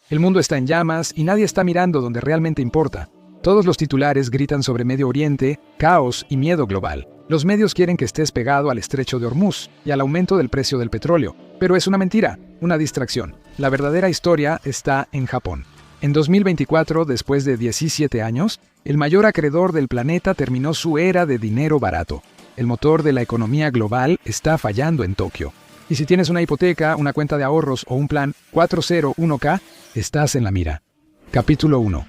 El mundo está en llamas y nadie está mirando donde realmente importa. Todos los titulares gritan sobre Medio Oriente, caos y miedo global. Los medios quieren que estés pegado al estrecho de Hormuz y al aumento del precio del petróleo. Pero es una mentira, una distracción. La verdadera historia está en Japón. En 2024, después de 17 años, el mayor acreedor del planeta terminó su era de dinero barato. El motor de la economía global está fallando en Tokio. Y si tienes una hipoteca, una cuenta de ahorros o un plan 401k, estás en la mira. Capítulo 1.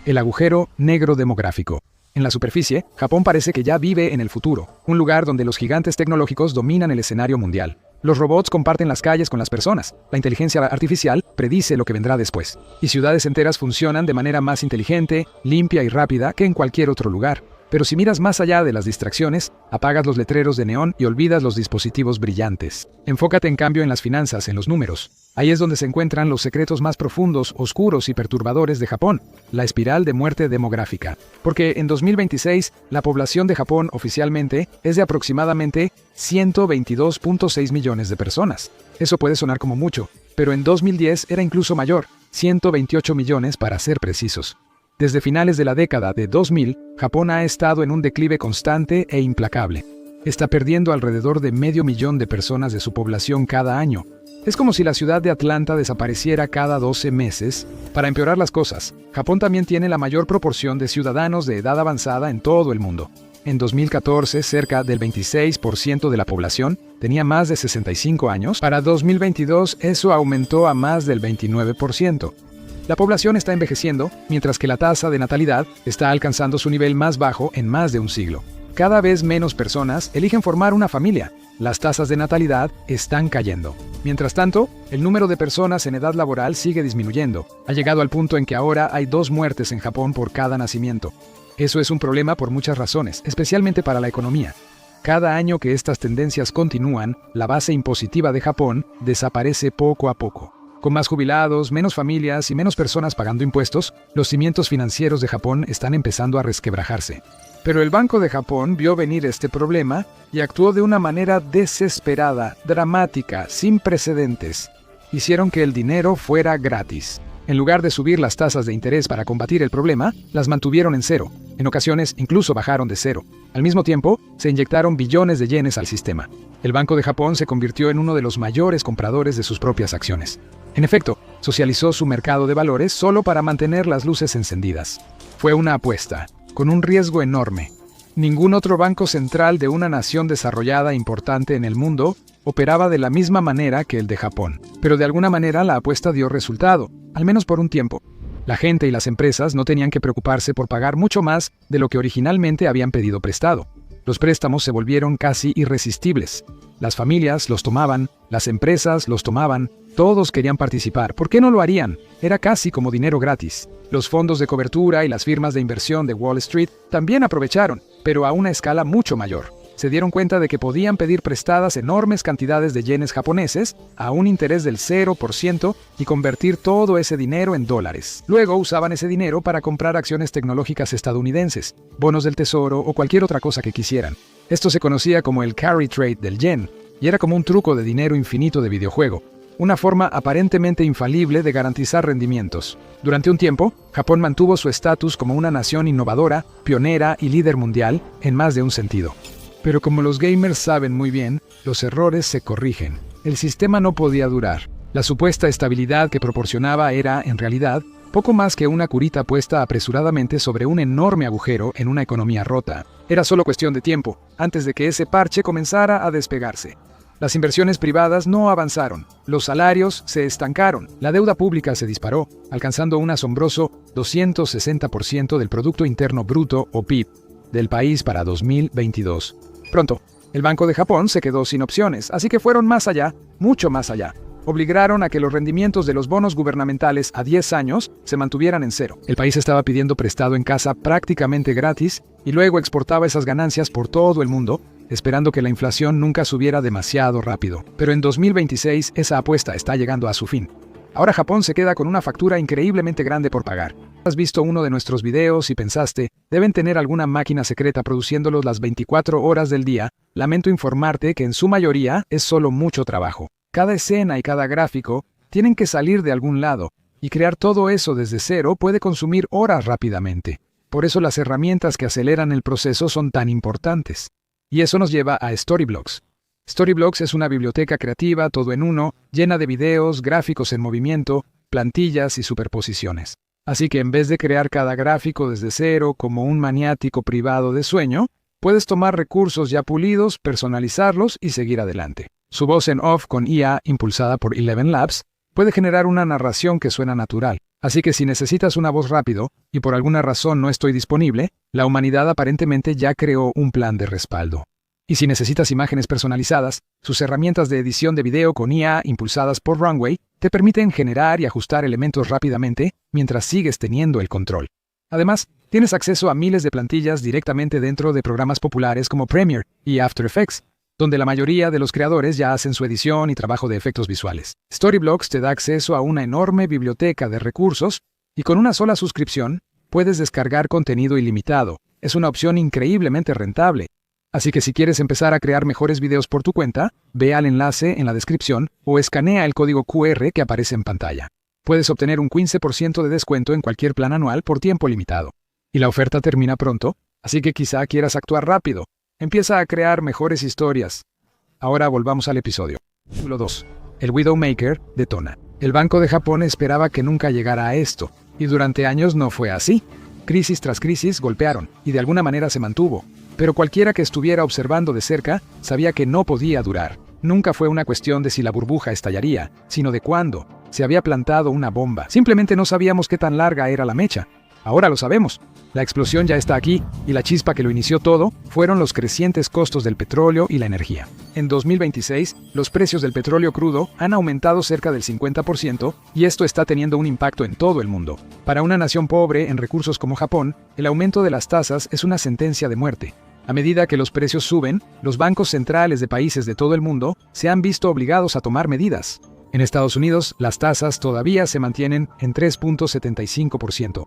El agujero negro demográfico. En la superficie, Japón parece que ya vive en el futuro, un lugar donde los gigantes tecnológicos dominan el escenario mundial. Los robots comparten las calles con las personas, la inteligencia artificial predice lo que vendrá después, y ciudades enteras funcionan de manera más inteligente, limpia y rápida que en cualquier otro lugar. Pero si miras más allá de las distracciones, apagas los letreros de neón y olvidas los dispositivos brillantes. Enfócate en cambio en las finanzas, en los números. Ahí es donde se encuentran los secretos más profundos, oscuros y perturbadores de Japón, la espiral de muerte demográfica. Porque en 2026, la población de Japón oficialmente es de aproximadamente 122.6 millones de personas. Eso puede sonar como mucho, pero en 2010 era incluso mayor, 128 millones para ser precisos. Desde finales de la década de 2000, Japón ha estado en un declive constante e implacable. Está perdiendo alrededor de 500.000 de personas de su población cada año. Es como si la ciudad de Atlanta desapareciera cada 12 meses. Para empeorar las cosas, Japón también tiene la mayor proporción de ciudadanos de edad avanzada en todo el mundo. En 2014, cerca del 26% de la población tenía más de 65 años. Para 2022, eso aumentó a más del 29%. La población está envejeciendo, mientras que la tasa de natalidad está alcanzando su nivel más bajo en más de un siglo. Cada vez menos personas eligen formar una familia. Las tasas de natalidad están cayendo. Mientras tanto, el número de personas en edad laboral sigue disminuyendo. Ha llegado al punto en que ahora hay 2 muertes en Japón por cada nacimiento. Eso es un problema por muchas razones, especialmente para la economía. Cada año que estas tendencias continúan, la base impositiva de Japón desaparece poco a poco. Con más jubilados, menos familias y menos personas pagando impuestos, los cimientos financieros de Japón están empezando a resquebrajarse. Pero el Banco de Japón vio venir este problema y actuó de una manera desesperada, dramática, sin precedentes. Hicieron que el dinero fuera gratis. En lugar de subir las tasas de interés para combatir el problema, las mantuvieron en cero. En ocasiones incluso bajaron de cero. Al mismo tiempo, se inyectaron billones de yenes al sistema. El Banco de Japón se convirtió en uno de los mayores compradores de sus propias acciones. En efecto, socializó su mercado de valores solo para mantener las luces encendidas. Fue una apuesta, con un riesgo enorme. Ningún otro banco central de una nación desarrollada importante en el mundo operaba de la misma manera que el de Japón. Pero de alguna manera la apuesta dio resultado, al menos por un tiempo. La gente y las empresas no tenían que preocuparse por pagar mucho más de lo que originalmente habían pedido prestado. Los préstamos se volvieron casi irresistibles. Las familias los tomaban, las empresas los tomaban, todos querían participar. ¿Por qué no lo harían? Era casi como dinero gratis. Los fondos de cobertura y las firmas de inversión de Wall Street también aprovecharon, pero a una escala mucho mayor. Se dieron cuenta de que podían pedir prestadas enormes cantidades de yenes japoneses a un interés del 0% y convertir todo ese dinero en dólares. Luego usaban ese dinero para comprar acciones tecnológicas estadounidenses, bonos del tesoro o cualquier otra cosa que quisieran. Esto se conocía como el carry trade del yen, y era como un truco de dinero infinito de videojuego, una forma aparentemente infalible de garantizar rendimientos. Durante un tiempo, Japón mantuvo su estatus como una nación innovadora, pionera y líder mundial en más de un sentido. Pero como los gamers saben muy bien, los errores se corrigen. El sistema no podía durar. La supuesta estabilidad que proporcionaba era, en realidad, poco más que una curita puesta apresuradamente sobre un enorme agujero en una economía rota. Era solo cuestión de tiempo, antes de que ese parche comenzara a despegarse. Las inversiones privadas no avanzaron, los salarios se estancaron, la deuda pública se disparó, alcanzando un asombroso 260% del Producto Interno Bruto, o PIB, del país para 2022. Pronto, el Banco de Japón se quedó sin opciones, así que fueron más allá, mucho más allá. Obligaron a que los rendimientos de los bonos gubernamentales a 10 años se mantuvieran en cero. El país estaba pidiendo prestado en casa prácticamente gratis y luego exportaba esas ganancias por todo el mundo, esperando que la inflación nunca subiera demasiado rápido. Pero en 2026 esa apuesta está llegando a su fin. Ahora Japón se queda con una factura increíblemente grande por pagar. Has visto uno de nuestros videos y pensaste, deben tener alguna máquina secreta produciéndolos las 24 horas del día. Lamento informarte que en su mayoría es solo mucho trabajo. Cada escena y cada gráfico tienen que salir de algún lado. Y crear todo eso desde cero puede consumir horas rápidamente. Por eso las herramientas que aceleran el proceso son tan importantes. Y eso nos lleva a Storyblocks. Storyblocks es una biblioteca creativa todo en uno, llena de videos, gráficos en movimiento, plantillas y superposiciones. Así que en vez de crear cada gráfico desde cero como un maniático privado de sueño, puedes tomar recursos ya pulidos, personalizarlos y seguir adelante. Su voz en off con IA, impulsada por Eleven Labs, puede generar una narración que suena natural. Así que si necesitas una voz rápido, y por alguna razón no estoy disponible, la humanidad aparentemente ya creó un plan de respaldo. Y si necesitas imágenes personalizadas, sus herramientas de edición de video con IA impulsadas por Runway te permiten generar y ajustar elementos rápidamente mientras sigues teniendo el control. Además, tienes acceso a miles de plantillas directamente dentro de programas populares como Premiere y After Effects, donde la mayoría de los creadores ya hacen su edición y trabajo de efectos visuales. Storyblocks te da acceso a una enorme biblioteca de recursos y con una sola suscripción puedes descargar contenido ilimitado. Es una opción increíblemente rentable. Así que si quieres empezar a crear mejores videos por tu cuenta, ve al enlace en la descripción o escanea el código QR que aparece en pantalla. Puedes obtener un 15% de descuento en cualquier plan anual por tiempo limitado. Y la oferta termina pronto, así que quizá quieras actuar rápido. Empieza a crear mejores historias. Ahora volvamos al episodio. Capítulo 2. El Widowmaker detona. El Banco de Japón esperaba que nunca llegara a esto, y durante años no fue así. Crisis tras crisis golpearon, y de alguna manera se mantuvo. Pero cualquiera que estuviera observando de cerca sabía que no podía durar. Nunca fue una cuestión de si la burbuja estallaría, sino de cuándo. Se había plantado una bomba. Simplemente no sabíamos qué tan larga era la mecha. Ahora lo sabemos. La explosión ya está aquí, y la chispa que lo inició todo fueron los crecientes costos del petróleo y la energía. En 2026, los precios del petróleo crudo han aumentado cerca del 50%, y esto está teniendo un impacto en todo el mundo. Para una nación pobre en recursos como Japón, el aumento de las tasas es una sentencia de muerte. A medida que los precios suben, los bancos centrales de países de todo el mundo se han visto obligados a tomar medidas. En Estados Unidos, las tasas todavía se mantienen en 3.75%.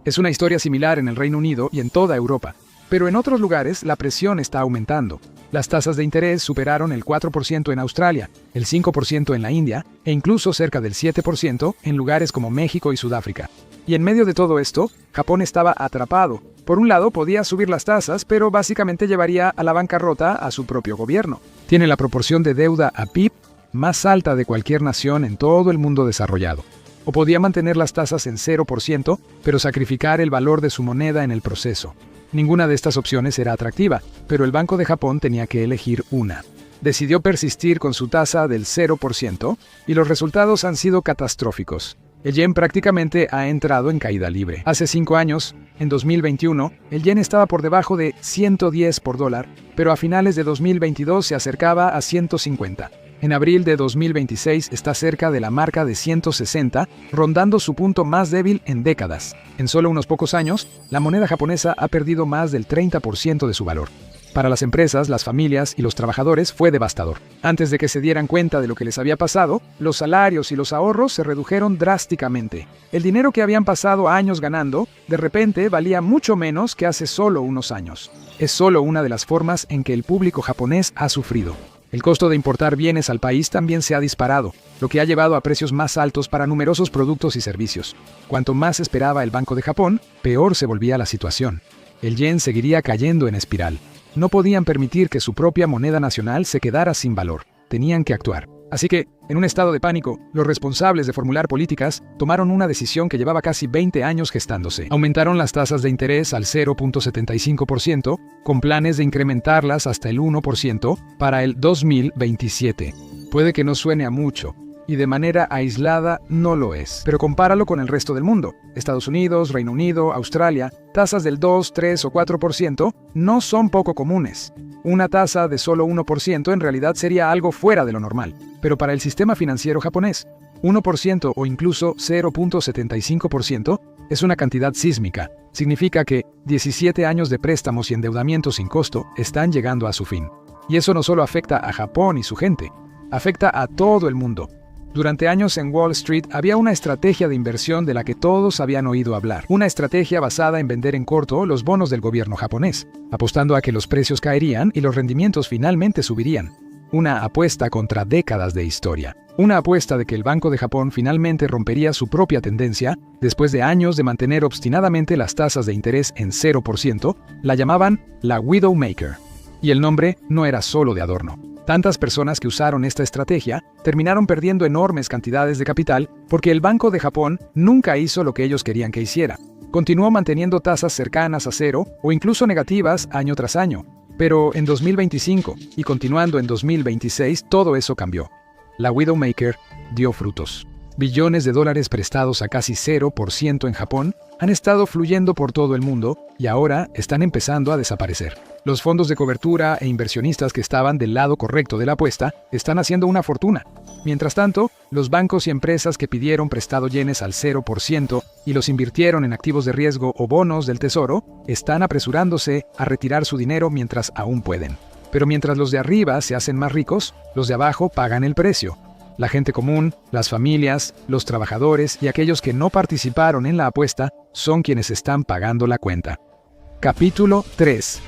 Es una historia similar en el Reino Unido y en toda Europa, pero en otros lugares la presión está aumentando. Las tasas de interés superaron el 4% en Australia, el 5% en la India e incluso cerca del 7% en lugares como México y Sudáfrica. Y en medio de todo esto, Japón estaba atrapado. Por un lado podía subir las tasas, pero básicamente llevaría a la bancarrota a su propio gobierno. Tiene la proporción de deuda a PIB más alta de cualquier nación en todo el mundo desarrollado. O podía mantener las tasas en 0%, pero sacrificar el valor de su moneda en el proceso. Ninguna de estas opciones era atractiva, pero el Banco de Japón tenía que elegir una. Decidió persistir con su tasa del 0%, y los resultados han sido catastróficos. El yen prácticamente ha entrado en caída libre. Hace 5 años, en 2021, el yen estaba por debajo de 110 por dólar, pero a finales de 2022 se acercaba a 150. En abril de 2026 está cerca de la marca de 160, rondando su punto más débil en décadas. En solo unos pocos años, la moneda japonesa ha perdido más del 30% de su valor. Para las empresas, las familias y los trabajadores fue devastador. Antes de que se dieran cuenta de lo que les había pasado, los salarios y los ahorros se redujeron drásticamente. El dinero que habían pasado años ganando, de repente valía mucho menos que hace solo unos años. Es solo una de las formas en que el público japonés ha sufrido. El costo de importar bienes al país también se ha disparado, lo que ha llevado a precios más altos para numerosos productos y servicios. Cuanto más esperaba el Banco de Japón, peor se volvía la situación. El yen seguiría cayendo en espiral. No podían permitir que su propia moneda nacional se quedara sin valor. Tenían que actuar. Así que, en un estado de pánico, los responsables de formular políticas tomaron una decisión que llevaba casi 20 años gestándose. Aumentaron las tasas de interés al 0.75%, con planes de incrementarlas hasta el 1% para el 2027. Puede que no suene a mucho, y de manera aislada no lo es. Pero compáralo con el resto del mundo. Estados Unidos, Reino Unido, Australia, tasas del 2, 3 o 4% no son poco comunes. Una tasa de solo 1% en realidad sería algo fuera de lo normal. Pero para el sistema financiero japonés, 1% o incluso 0.75% es una cantidad sísmica. Significa que 17 años de préstamos y endeudamiento sin costo están llegando a su fin. Y eso no solo afecta a Japón y su gente, afecta a todo el mundo. Durante años en Wall Street había una estrategia de inversión de la que todos habían oído hablar. Una estrategia basada en vender en corto los bonos del gobierno japonés, apostando a que los precios caerían y los rendimientos finalmente subirían. una apuesta contra décadas de historia. Una apuesta de que el Banco de Japón finalmente rompería su propia tendencia después de años de mantener obstinadamente las tasas de interés en 0%, la llamaban la Widowmaker. Y el nombre no era solo de adorno. Tantas personas que usaron esta estrategia terminaron perdiendo enormes cantidades de capital porque el Banco de Japón nunca hizo lo que ellos querían que hiciera. Continuó manteniendo tasas cercanas a cero o incluso negativas año tras año. Pero en 2025 y continuando en 2026 todo eso cambió. La Widowmaker dio frutos. Billones de dólares prestados a casi 0% en Japón han estado fluyendo por todo el mundo y ahora están empezando a desaparecer. Los fondos de cobertura e inversionistas que estaban del lado correcto de la apuesta están haciendo una fortuna. Mientras tanto, los bancos y empresas que pidieron prestado yenes al 0% y los invirtieron en activos de riesgo o bonos del tesoro, están apresurándose a retirar su dinero mientras aún pueden. Pero mientras los de arriba se hacen más ricos, los de abajo pagan el precio. La gente común, las familias, los trabajadores y aquellos que no participaron en la apuesta son quienes están pagando la cuenta. Capítulo 3.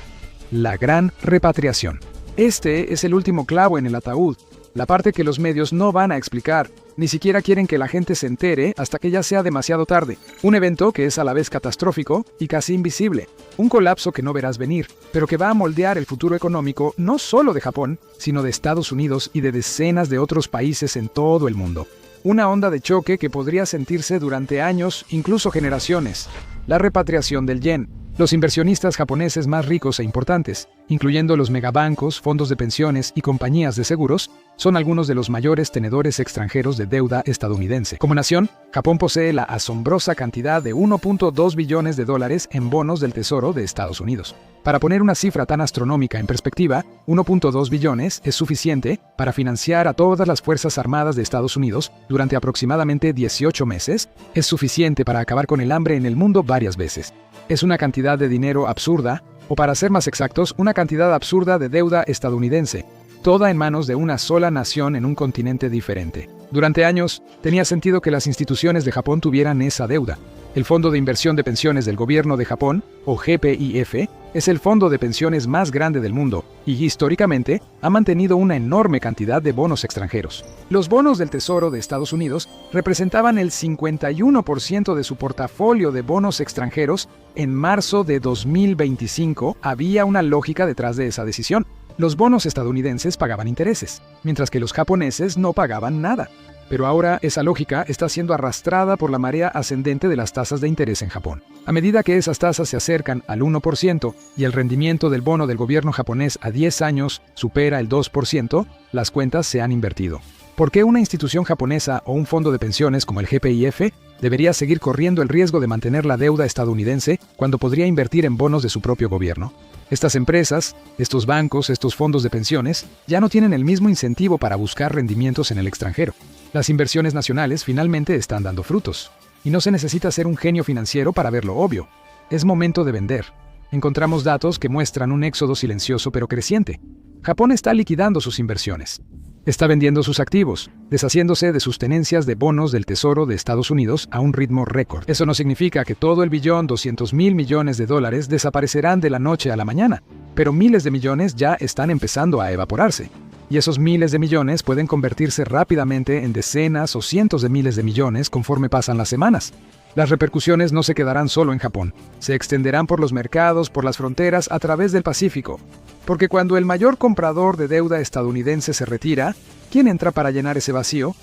La gran repatriación. Este es el último clavo en el ataúd, la parte que los medios no van a explicar, ni siquiera quieren que la gente se entere hasta que ya sea demasiado tarde. Un evento que es a la vez catastrófico y casi invisible. Un colapso que no verás venir, pero que va a moldear el futuro económico no solo de Japón, sino de Estados Unidos y de decenas de otros países en todo el mundo. Una onda de choque que podría sentirse durante años, incluso generaciones. La repatriación del yen. Los inversionistas japoneses más ricos e importantes, incluyendo los megabancos, fondos de pensiones y compañías de seguros, son algunos de los mayores tenedores extranjeros de deuda estadounidense. Como nación, Japón posee la asombrosa cantidad de 1.2 billones de dólares en bonos del Tesoro de Estados Unidos. Para poner una cifra tan astronómica en perspectiva, 1.2 billones es suficiente para financiar a todas las Fuerzas Armadas de Estados Unidos durante aproximadamente 18 meses, es suficiente para acabar con el hambre en el mundo varias veces. Es una cantidad de dinero absurda, o para ser más exactos, una cantidad absurda de deuda estadounidense, toda en manos de una sola nación en un continente diferente. Durante años, tenía sentido que las instituciones de Japón tuvieran esa deuda. El Fondo de Inversión de Pensiones del Gobierno de Japón, o GPIF, es el fondo de pensiones más grande del mundo y históricamente ha mantenido una enorme cantidad de bonos extranjeros. Los bonos del Tesoro de Estados Unidos representaban el 51% de su portafolio de bonos extranjeros. En marzo de 2025 había una lógica detrás de esa decisión. Los bonos estadounidenses pagaban intereses, mientras que los japoneses no pagaban nada. Pero ahora esa lógica está siendo arrastrada por la marea ascendente de las tasas de interés en Japón. A medida que esas tasas se acercan al 1% y el rendimiento del bono del gobierno japonés a 10 años supera el 2%, las cuentas se han invertido. ¿Por qué una institución japonesa o un fondo de pensiones como el GPIF debería seguir corriendo el riesgo de mantener la deuda estadounidense cuando podría invertir en bonos de su propio gobierno? Estas empresas, estos bancos, estos fondos de pensiones, ya no tienen el mismo incentivo para buscar rendimientos en el extranjero. Las inversiones nacionales finalmente están dando frutos. Y no se necesita ser un genio financiero para verlo obvio. Es momento de vender. Encontramos datos que muestran un éxodo silencioso pero creciente. Japón está liquidando sus inversiones. Está vendiendo sus activos, deshaciéndose de sus tenencias de bonos del Tesoro de Estados Unidos a un ritmo récord. Eso no significa que todo el billón 200.000 millones de dólares desaparecerán de la noche a la mañana, pero miles de millones ya están empezando a evaporarse. Y esos miles de millones pueden convertirse rápidamente en decenas o cientos de miles de millones conforme pasan las semanas. Las repercusiones no se quedarán solo en Japón, se extenderán por los mercados, por las fronteras, a través del Pacífico. Porque cuando el mayor comprador de deuda estadounidense se retira, ¿quién entra para llenar ese vacío?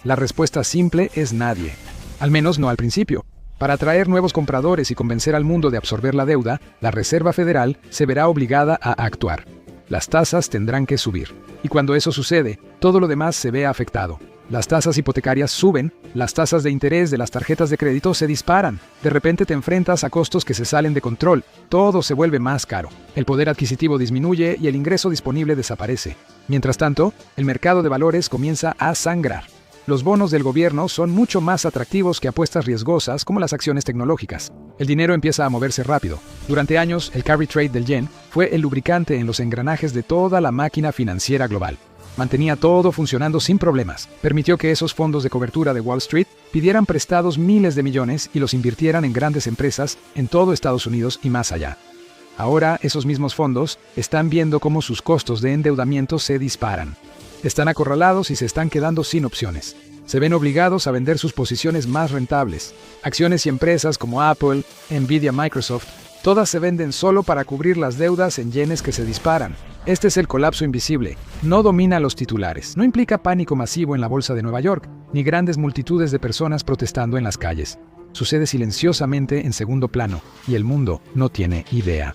La respuesta simple es nadie. Al menos no al principio. Para atraer nuevos compradores y convencer al mundo de absorber la deuda, la Reserva Federal se verá obligada a actuar. Las tasas tendrán que subir. Y cuando eso sucede, todo lo demás se ve afectado. Las tasas hipotecarias suben, las tasas de interés de las tarjetas de crédito se disparan. De repente te enfrentas a costos que se salen de control. Todo se vuelve más caro. El poder adquisitivo disminuye y el ingreso disponible desaparece. Mientras tanto, el mercado de valores comienza a sangrar. Los bonos del gobierno son mucho más atractivos que apuestas riesgosas como las acciones tecnológicas. El dinero empieza a moverse rápido. Durante años, el carry trade del yen fue el lubricante en los engranajes de toda la máquina financiera global. Mantenía todo funcionando sin problemas. Permitió que esos fondos de cobertura de Wall Street pidieran prestados miles de millones y los invirtieran en grandes empresas en todo Estados Unidos y más allá. Ahora esos mismos fondos están viendo cómo sus costos de endeudamiento se disparan. Están acorralados y se están quedando sin opciones. Se ven obligados a vender sus posiciones más rentables. Acciones y empresas como Apple, Nvidia, Microsoft, todas se venden solo para cubrir las deudas en yenes que se disparan. Este es el colapso invisible. No domina los titulares. No implica pánico masivo en la bolsa de Nueva York, ni grandes multitudes de personas protestando en las calles. Sucede silenciosamente en segundo plano, y el mundo no tiene idea.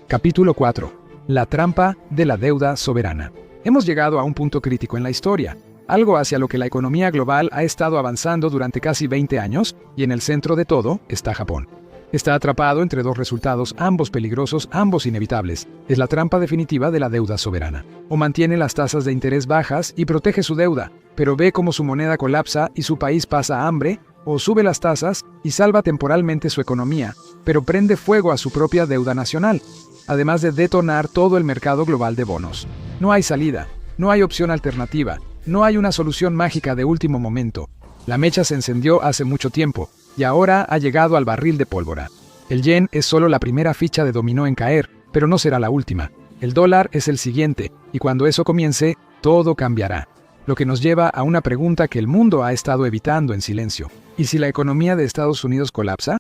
Capítulo 4. La trampa de la deuda soberana. Hemos llegado a un punto crítico en la historia, algo hacia lo que la economía global ha estado avanzando durante casi 20 años, y en el centro de todo está Japón. Está atrapado entre dos resultados, ambos peligrosos, ambos inevitables. Es la trampa definitiva de la deuda soberana. O mantiene las tasas de interés bajas y protege su deuda, pero ve cómo su moneda colapsa y su país pasa hambre, o sube las tasas y salva temporalmente su economía, pero prende fuego a su propia deuda nacional, además de detonar todo el mercado global de bonos. No hay salida, no hay opción alternativa, no hay una solución mágica de último momento. La mecha se encendió hace mucho tiempo, y ahora ha llegado al barril de pólvora. El yen es solo la primera ficha de dominó en caer, pero no será la última. El dólar es el siguiente, y cuando eso comience, todo cambiará. Lo que nos lleva a una pregunta que el mundo ha estado evitando en silencio. ¿Y si la economía de Estados Unidos colapsa?